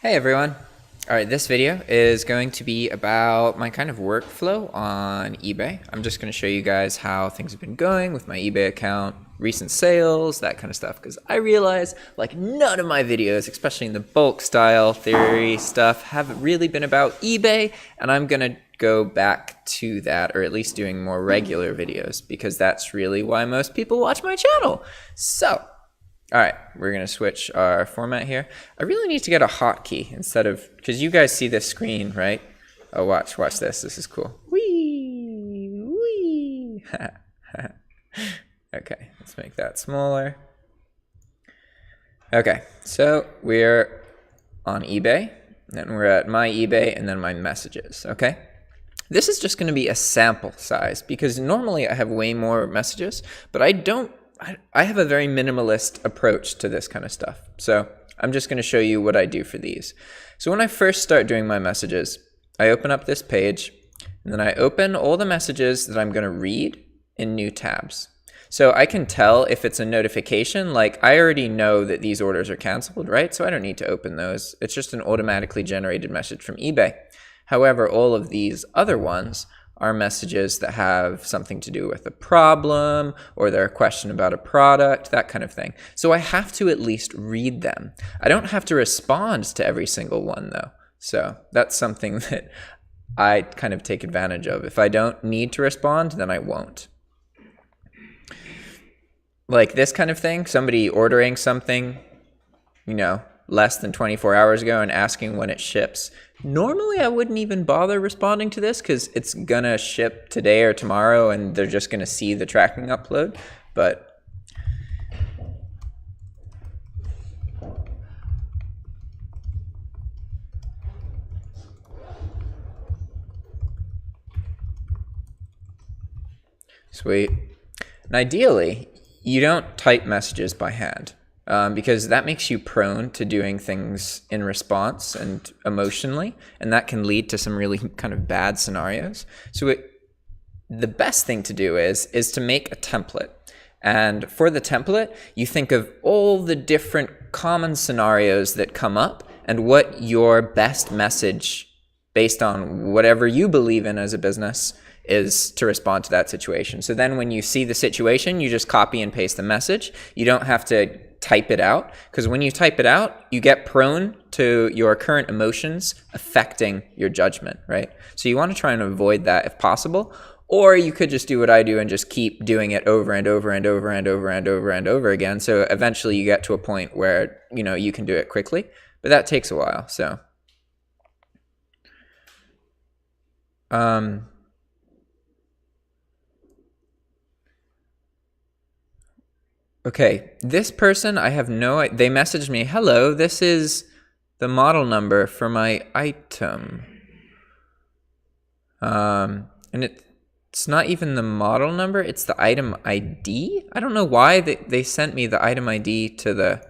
Hey everyone. All right, this video is going to be about my kind of workflow on eBay. I'm just going to show you guys how things have been going with my eBay account, recent sales, that kind of stuff, because I realize like none of my videos, especially in the bulk style theory stuff, have really been about eBay, and I'm going to go back to that, or at least doing more regular videos, because that's really why most people watch my channel. So all right, we're going to switch our format here. I really need to get a hotkey instead of, because you guys see this screen, right? Oh, watch this. This is cool. Whee, whee. Okay, let's make that smaller. Okay, so we're on eBay, and we're at my eBay, and then my messages, okay? This is just going to be a sample size, because normally I have way more messages, but I have a very minimalist approach to this kind of stuff. So I'm just going to show you what I do for these. So when I first start doing my messages, I open up this page, and then I open all the messages that I'm going to read in new tabs. So I can tell if it's a notification, like I already know that these orders are canceled, right? So I don't need to open those. It's just an automatically generated message from eBay. However, all of these other ones are messages that have something to do with a problem, or they're a question about a product, that kind of thing. So I have to at least read them. I don't have to respond to every single one though. So that's something that I kind of take advantage of. If I don't need to respond, then I won't. Like this kind of thing, somebody ordering something, less than 24 hours ago and asking when it ships. Normally, I wouldn't even bother responding to this because it's gonna ship today or tomorrow and they're just gonna see the tracking upload. But sweet. And ideally, you don't type messages by hand. Because that makes you prone to doing things in response and emotionally, and that can lead to some really kind of bad scenarios. So the best thing to do is to make a template. And for the template, you think of all the different common scenarios that come up and what your best message, based on whatever you believe in as a business, is to respond to that situation. So then when you see the situation, you just copy and paste the message. You don't have to type it out, because when you type it out, you get prone to your current emotions affecting your judgment, right? So you want to try and avoid that if possible, or you could just do what I do and just keep doing it over and over and over and over and over and over again. So eventually you get to a point where, you can do it quickly, but that takes a while. So, okay, this person, I have they messaged me, hello, this is the model number for my item. And it's not even the model number, it's the item ID. I don't know why they sent me the item ID to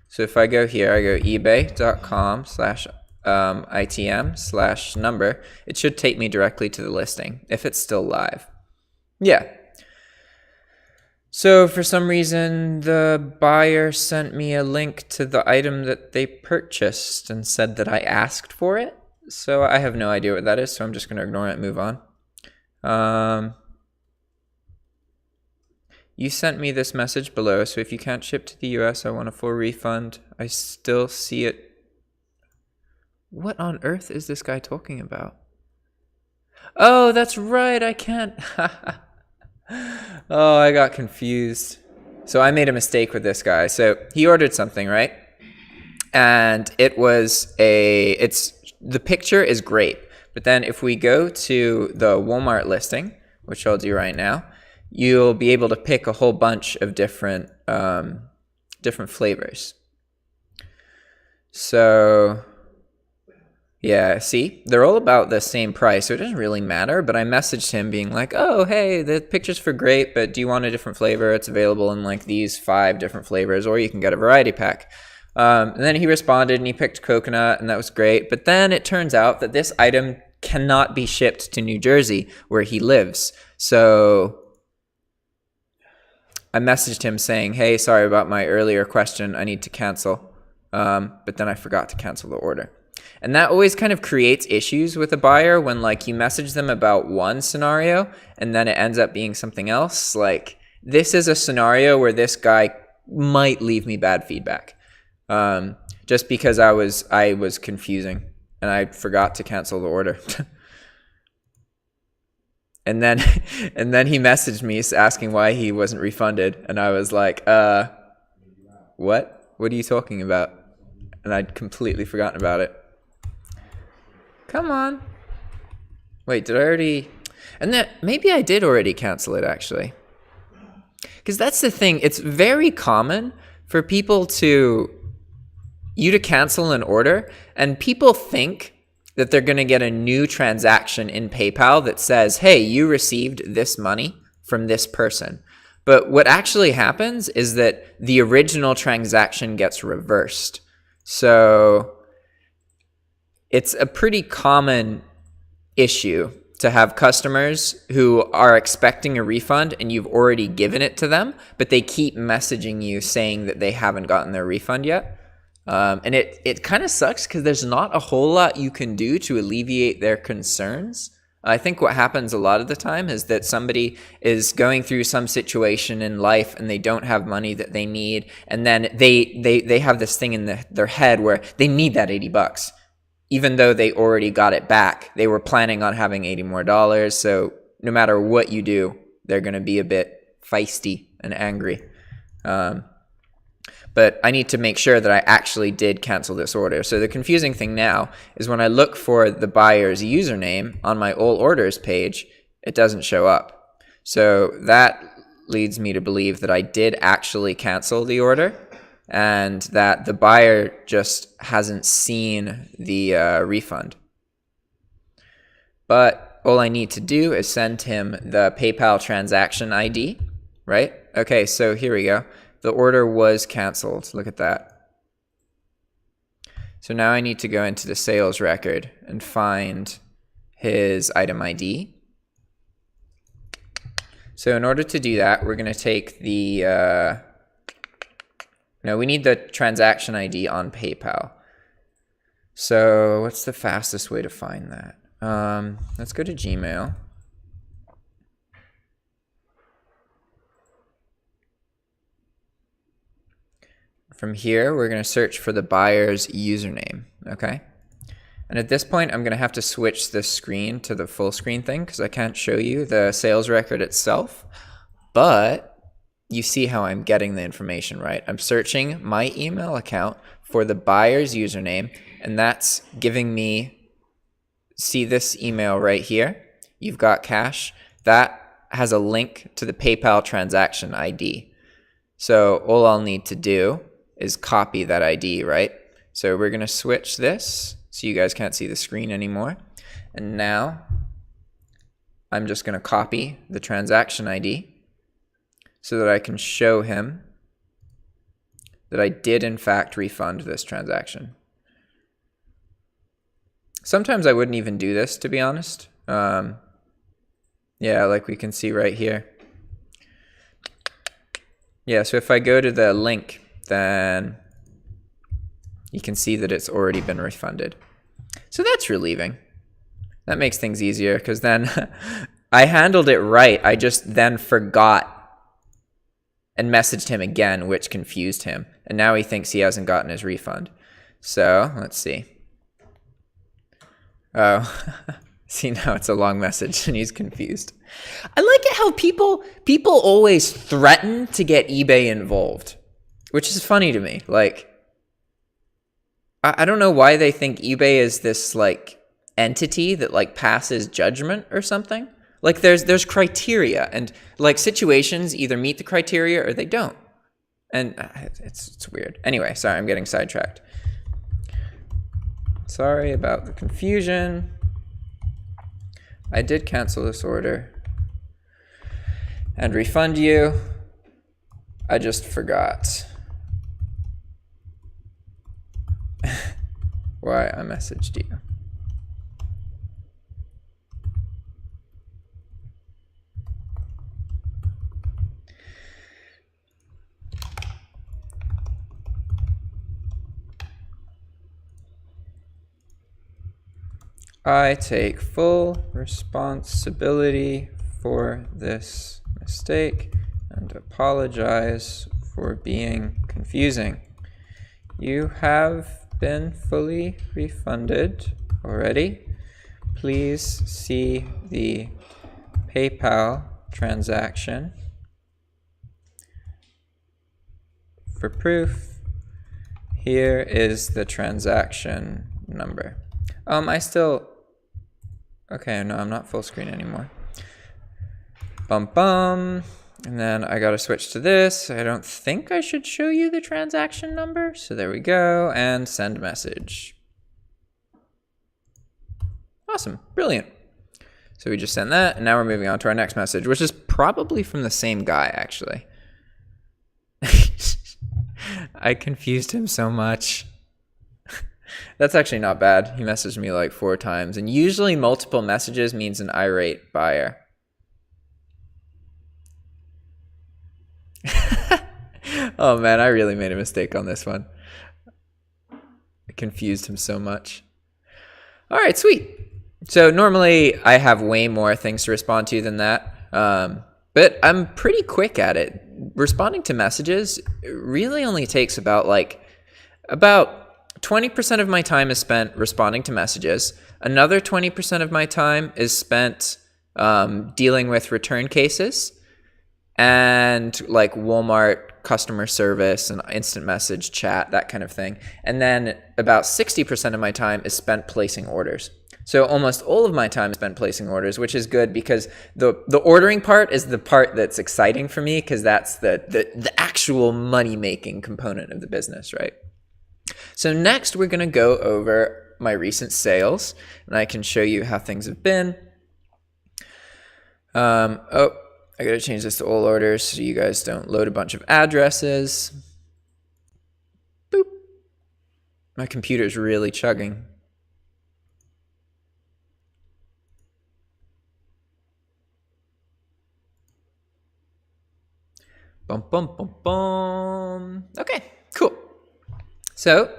so if I go here, I go ebay.com/itm/number, it should take me directly to the listing if it's still live. Yeah. So for some reason, the buyer sent me a link to the item that they purchased and said that I asked for it. So I have no idea what that is, so I'm just going to ignore it and move on. You sent me this message below, so if you can't ship to the US, I want a full refund. I still see it. What on earth is this guy talking about? Oh, that's right, I can't. Oh, I got confused. So I made a mistake with this guy. So he ordered something, right? And it was the picture is great. But then if we go to the Walmart listing, which I'll do right now, you'll be able to pick a whole bunch of different flavors. So yeah, see, they're all about the same price, so it doesn't really matter. But I messaged him being like, oh, hey, the pictures for great, but do you want a different flavor? It's available in like these 5 different flavors, or you can get a variety pack. And then he responded and he picked coconut, and that was great. But then it turns out that this item cannot be shipped to New Jersey, where he lives. So I messaged him saying, hey, sorry about my earlier question. I need to cancel. But then I forgot to cancel the order. And that always kind of creates issues with a buyer when like you message them about one scenario and then it ends up being something else. Like this is a scenario where this guy might leave me bad feedback, just because I was confusing and I forgot to cancel the order. And then he messaged me asking why he wasn't refunded, and I was like, what? What are you talking about? And I'd completely forgotten about it. Come on. Wait, did I already? And that maybe I did already cancel it actually. Because that's the thing. It's very common for people to cancel an order, and people think that they're going to get a new transaction in PayPal that says, hey, you received this money from this person. But what actually happens is that the original transaction gets reversed. So it's a pretty common issue to have customers who are expecting a refund and you've already given it to them, but they keep messaging you saying that they haven't gotten their refund yet. And it kind of sucks because there's not a whole lot you can do to alleviate their concerns. I think what happens a lot of the time is that somebody is going through some situation in life and they don't have money that they need, and then they have this thing in their head where they need that $80, even though they already got it back. They were planning on having $80 more, so no matter what you do, they're going to be a bit feisty and angry. But I need to make sure that I actually did cancel this order. So the confusing thing now is when I look for the buyer's username on my all orders page, it doesn't show up. So that leads me to believe that I did actually cancel the order and that the buyer just hasn't seen the refund. But all I need to do is send him the PayPal transaction ID, right? Okay, so here we go. The order was canceled. Look at that. So now I need to go into the sales record and find his item ID. So in order to do that, we're going to take the, no, we need the transaction ID on PayPal. So what's the fastest way to find that? Let's go to Gmail. From here, we're going to search for the buyer's username, okay? And at this point, I'm going to have to switch the screen to the full screen thing because I can't show you the sales record itself. But you see how I'm getting the information, right? I'm searching my email account for the buyer's username, and that's giving me, see this email right here? You've got cash. That has a link to the PayPal transaction ID. So all I'll need to do is copy that ID, right? So we're going to switch this so you guys can't see the screen anymore. And now I'm just going to copy the transaction ID so that I can show him that I did in fact refund this transaction. Sometimes I wouldn't even do this, to be honest. Yeah, like we can see right here. Yeah, so if I go to the link, then you can see that it's already been refunded. So that's relieving. That makes things easier because then I handled it right. I just then forgot and messaged him again, which confused him. And now he thinks he hasn't gotten his refund. So let's see. Oh, see, now it's a long message and he's confused. I like it how people always threaten to get eBay involved, which is funny to me. Like, I don't know why they think eBay is this like entity that like passes judgment or something. Like there's criteria, and like situations either meet the criteria or they don't. And it's weird. Anyway, sorry, I'm getting sidetracked. Sorry about the confusion. I did cancel this order and refund you. I just forgot why I messaged you. I take full responsibility for this mistake and apologize for being confusing. You have been fully refunded already. Please see the PayPal transaction for proof. Here is the transaction number. Okay, no, I'm not full screen anymore. Bum bum. And then I gotta switch to this. I don't think I should show you the transaction number. So there we go, and send message. Awesome, brilliant. So we just sent that, and now we're moving on to our next message, which is probably from the same guy, actually. I confused him so much. That's actually not bad. He messaged me like 4 times, and usually multiple messages means an irate buyer. Oh man, I really made a mistake on this one. I confused him so much. All right, sweet. So normally I have way more things to respond to than that, but I'm pretty quick at it. Responding to messages really only takes about 20% of my time is spent responding to messages. Another 20% of my time is spent dealing with return cases and like Walmart customer service and instant message chat, that kind of thing. And then about 60% of my time is spent placing orders. So almost all of my time is spent placing orders, which is good because the ordering part is the part that's exciting for me because that's the actual money-making component of the business, right? So next we're going to go over my recent sales, and I can show you how things have been. I got to change this to all orders so you guys don't load a bunch of addresses. Boop. My computer's really chugging. Bum, bum, bum, bum. Okay, cool. So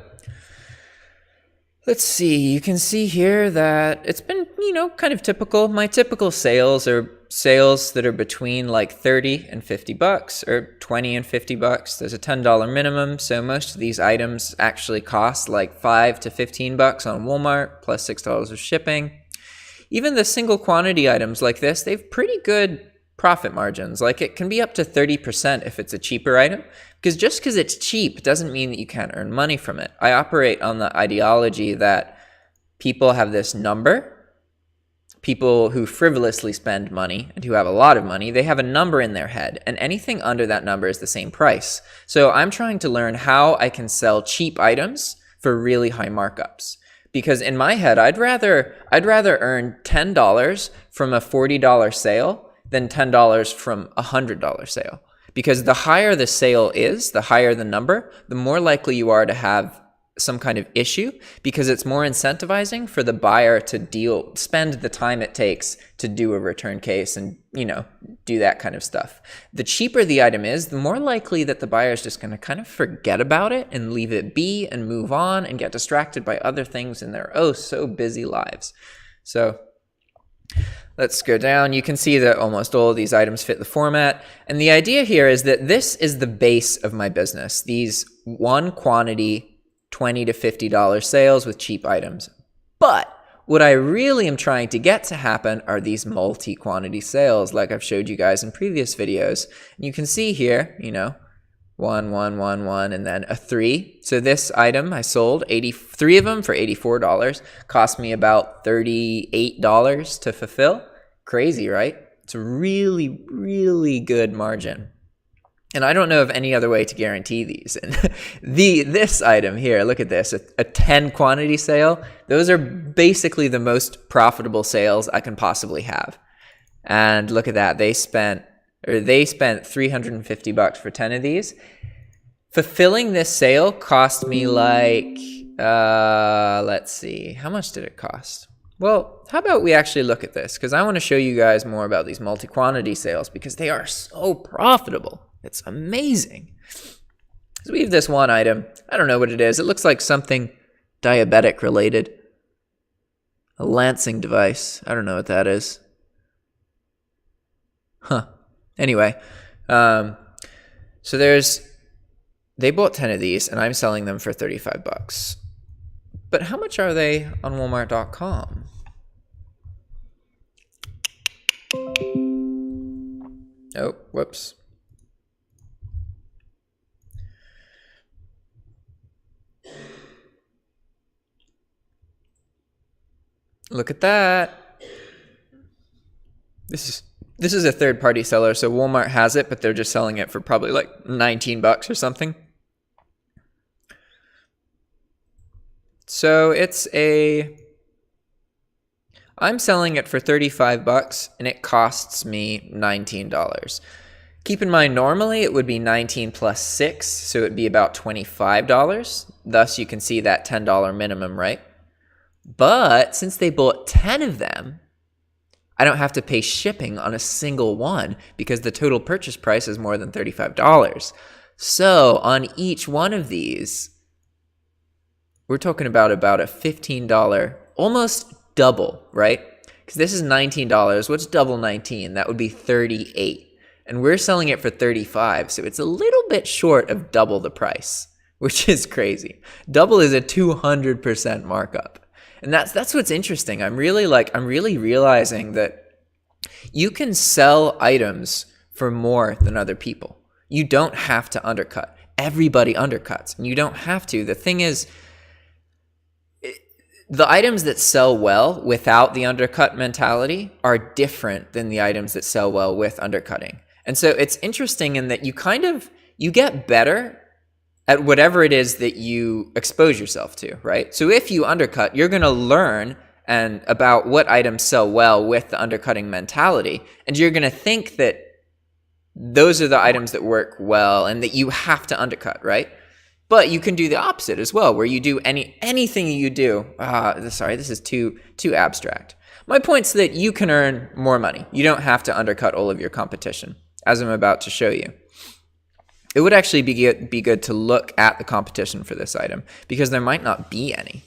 let's see, you can see here that it's been, kind of typical. My typical sales are sales that are between like 30 and 50 bucks or 20 and 50 bucks. There's a $10 minimum. So most of these items actually cost like 5 to 15 bucks on Walmart plus $6 of shipping. Even the single quantity items like this, they have pretty good profit margins. Like it can be up to 30% if it's a cheaper item, because just because it's cheap doesn't mean that you can't earn money from it. I operate on the ideology that people have this number. People who frivolously spend money and who have a lot of money, they have a number in their head, and anything under that number is the same price. So I'm trying to learn how I can sell cheap items for really high markups. Because in my head, I'd rather earn $10 from a $40 sale than $10 from a $100 sale. Because the higher the sale is, the higher the number, the more likely you are to have some kind of issue, because it's more incentivizing for the buyer to spend the time it takes to do a return case and, do that kind of stuff. The cheaper the item is, the more likely that the buyer is just going to kind of forget about it and leave it be and move on and get distracted by other things in their so busy lives. So let's go down. You can see that almost all of these items fit the format. And the idea here is that this is the base of my business. These one quantity $20 to $50 sales with cheap items. But what I really am trying to get to happen are these multi-quantity sales like I've showed you guys in previous videos. And you can see here, 1, 1, 1, 1, and then a 3. So this item I sold 83 of them for $84. Cost me about $38 to fulfill. Crazy, right? It's a really, really good margin. And I don't know of any other way to guarantee these. And this item here, look at this, a 10 quantity sale. Those are basically the most profitable sales I can possibly have. And look at that, they spent $350 for 10 of these. Fulfilling this sale cost me like, let's see, how much did it cost? Well, how about we actually look at this? Because I want to show you guys more about these multi-quantity sales because they are so profitable. It's amazing. So we have this one item. I don't know what it is. It looks like something diabetic related. A Lansing device. I don't know what that is. Huh. Anyway, so they bought 10 of these and I'm selling them for 35 bucks. But how much are they on Walmart.com? Oh, whoops. Look at that. This is a third-party seller, so Walmart has it, but they're just selling it for probably like 19 bucks or something. So I'm selling it for 35 bucks and it costs me $19. Keep in mind, normally it would be 19 plus 6, so it would be about $25. Thus, you can see that $10 minimum, right? But since they bought 10 of them, I don't have to pay shipping on a single one because the total purchase price is more than $35. So on each one of these, we're talking about a $15, almost double, right? Because this is $19. What's double 19? That would be 38. And we're selling it for 35, so it's a little bit short of double the price, which is crazy. Double is a 200% markup. And that's what's interesting. I'm really realizing that you can sell items for more than other people. You don't have to undercut. Everybody undercuts, and you don't have to. The thing is, the items that sell well without the undercut mentality are different than the items that sell well with undercutting. And so it's interesting in that you get better at whatever it is that you expose yourself to, right? So if you undercut, you're going to learn about what items sell well with the undercutting mentality, and you're going to think that those are the items that work well and that you have to undercut, right? But you can do the opposite as well, where you do anything you do. Sorry, this is too abstract. My point's that you can earn more money. You don't have to undercut all of your competition, as I'm about to show you. It would actually be good to look at the competition for this item because there might not be any.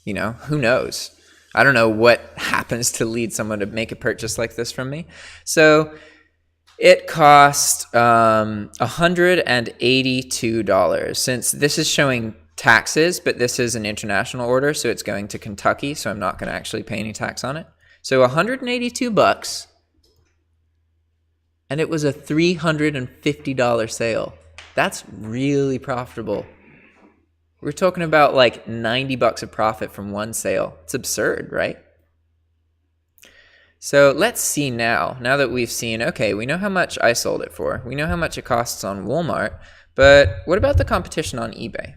You know, who knows? I don't know what happens to lead someone to make a purchase like this from me. So it cost $182. Since this is showing taxes, but this is an international order, so it's going to Kentucky, so I'm not going to actually pay any tax on it. So 182 bucks, and it was a $350 sale. That's really profitable. We're talking about like 90 bucks of profit from one sale. It's absurd, right? So let's see now that we've seen, okay, we know how much I sold it for. We know how much it costs on Walmart, but what about the competition on eBay?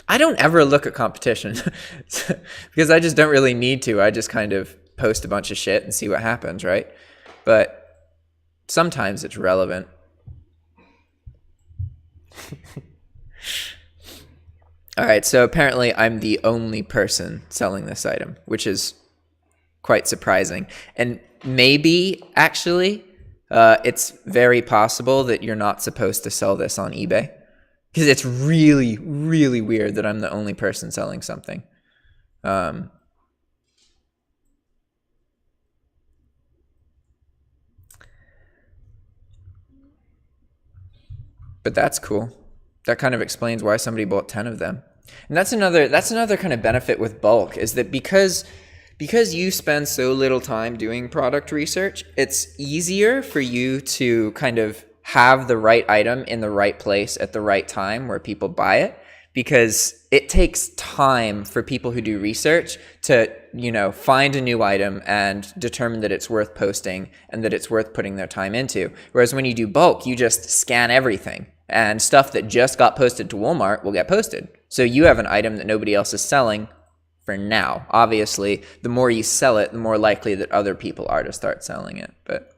I don't ever look at competition because I just don't really need to. I just kind of post a bunch of shit and see what happens, right? But sometimes it's relevant. All right, so apparently I'm the only person selling this item, which is quite surprising. And maybe, actually, it's very possible that you're not supposed to sell this on eBay. Because it's really, really weird that I'm the only person selling something. But that's cool. That kind of explains why somebody bought 10 of them. And that's another kind of benefit with bulk, is that because you spend so little time doing product research, it's easier for you to kind of have the right item in the right place at the right time where people buy it, because it takes time for people who do research to, find a new item and determine that it's worth posting and that it's worth putting their time into. Whereas when you do bulk, you just scan everything, and stuff that just got posted to Walmart will get posted. So you have an item that nobody else is selling for now. Obviously, the more you sell it, the more likely that other people are to start selling it. But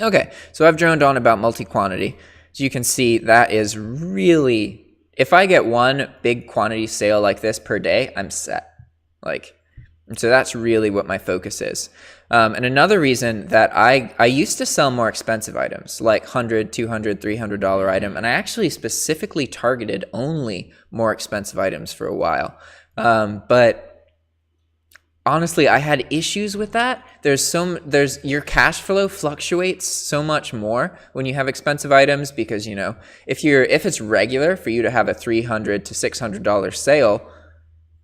okay, so I've droned on about multi-quantity. So you can see that is really, if I get one big quantity sale like this per day, I'm set. So that's really what my focus is. And another reason that I used to sell more expensive items, like $100, $200, $300 item, and I actually specifically targeted only more expensive items for a while. But honestly, I had issues with that. There's your cash flow fluctuates so much more when you have expensive items because, you know, if it's regular for you to have a $300 to $600 sale,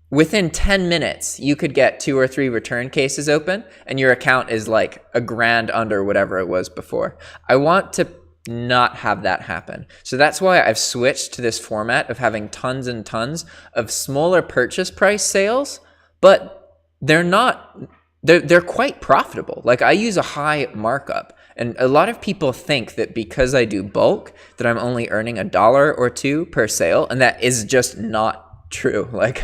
within 10 minutes, you could get 2 or 3 return cases open and your account is like $1,000 under whatever it was before. I want to not have that happen. So that's why I've switched to this format of having tons and tons of smaller purchase price sales, but they're quite profitable. Like I use a high markup, and a lot of people think that because I do bulk that I'm only earning $1 or $2 per sale, and that is just not true. Like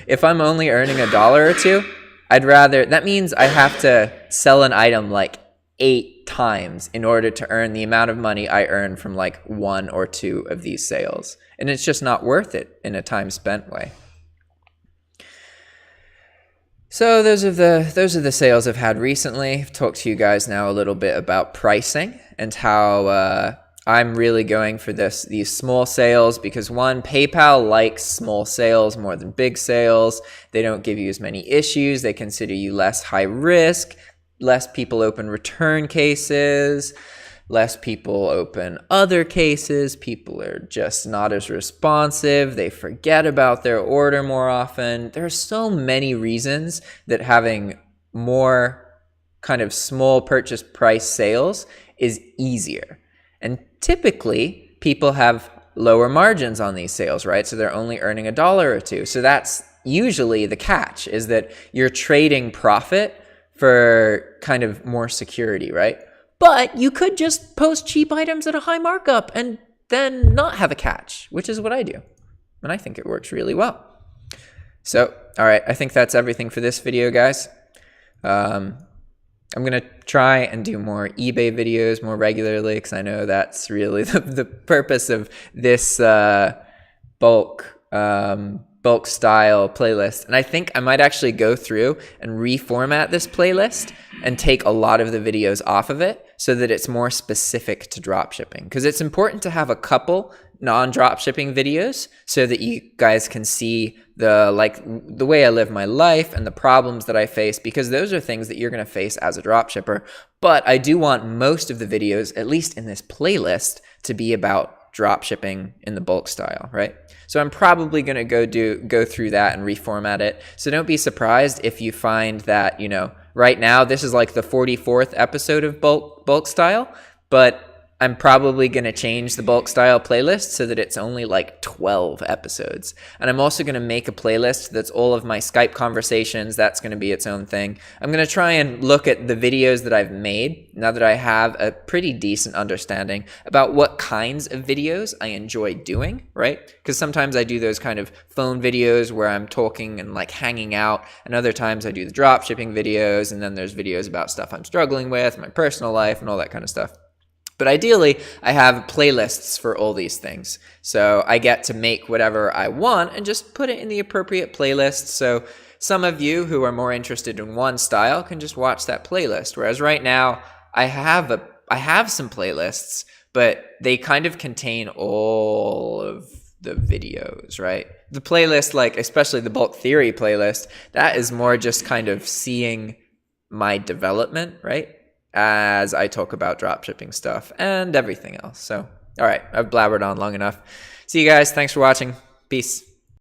if I'm only earning $1 or $2, that means I have to sell an item like 8 times in order to earn the amount of money I earn from like 1 or 2 of these sales. And it's just not worth it in a time spent way. So those are the sales I've had recently. I've talked to you guys now a little bit about pricing and how I'm really going for these small sales because one, PayPal likes small sales more than big sales. They don't give you as many issues. They consider you less high risk. Less people open return cases. Less people open other cases. People are just not as responsive. They forget about their order more often. There are so many reasons that having more kind of small purchase price sales is easier. And typically, people have lower margins on these sales, right? So they're only earning $1 or $2. So that's usually the catch, is that you're trading profit for kind of more security, right? But you could just post cheap items at a high markup and then not have a catch, which is what I do. And I think it works really well. So, all right, I think that's everything for this video, guys. I'm going to try and do more eBay videos more regularly because I know that's really the purpose of this bulk style playlist. And I think I might actually go through and reformat this playlist and take a lot of the videos off of it so that it's more specific to dropshipping. Because it's important to have a couple non-dropshipping videos so that you guys can see the way I live my life and the problems that I face, because those are things that you're going to face as a dropshipper. But I do want most of the videos, at least in this playlist, to be about dropshipping in the bulk style, right? So I'm probably going to go through that and reformat it. So don't be surprised if you find that, you know, right now this is like the 44th episode of bulk style, but I'm probably going to change the bulk style playlist so that it's only like 12 episodes. And I'm also going to make a playlist that's all of my Skype conversations. That's going to be its own thing. I'm going to try and look at the videos that I've made now that I have a pretty decent understanding about what kinds of videos I enjoy doing, right? Because sometimes I do those kind of phone videos where I'm talking and like hanging out, and other times I do the dropshipping videos, and then there's videos about stuff I'm struggling with, my personal life, and all that kind of stuff. But ideally, I have playlists for all these things. So I get to make whatever I want and just put it in the appropriate playlist. So some of you who are more interested in one style can just watch that playlist. Whereas right now, I have some playlists, but they kind of contain all of the videos, right? The playlist, like especially the bulk theory playlist, that is more just kind of seeing my development, right? As I talk about dropshipping stuff and everything else. So, all right, I've blabbered on long enough. See you guys. Thanks for watching. Peace.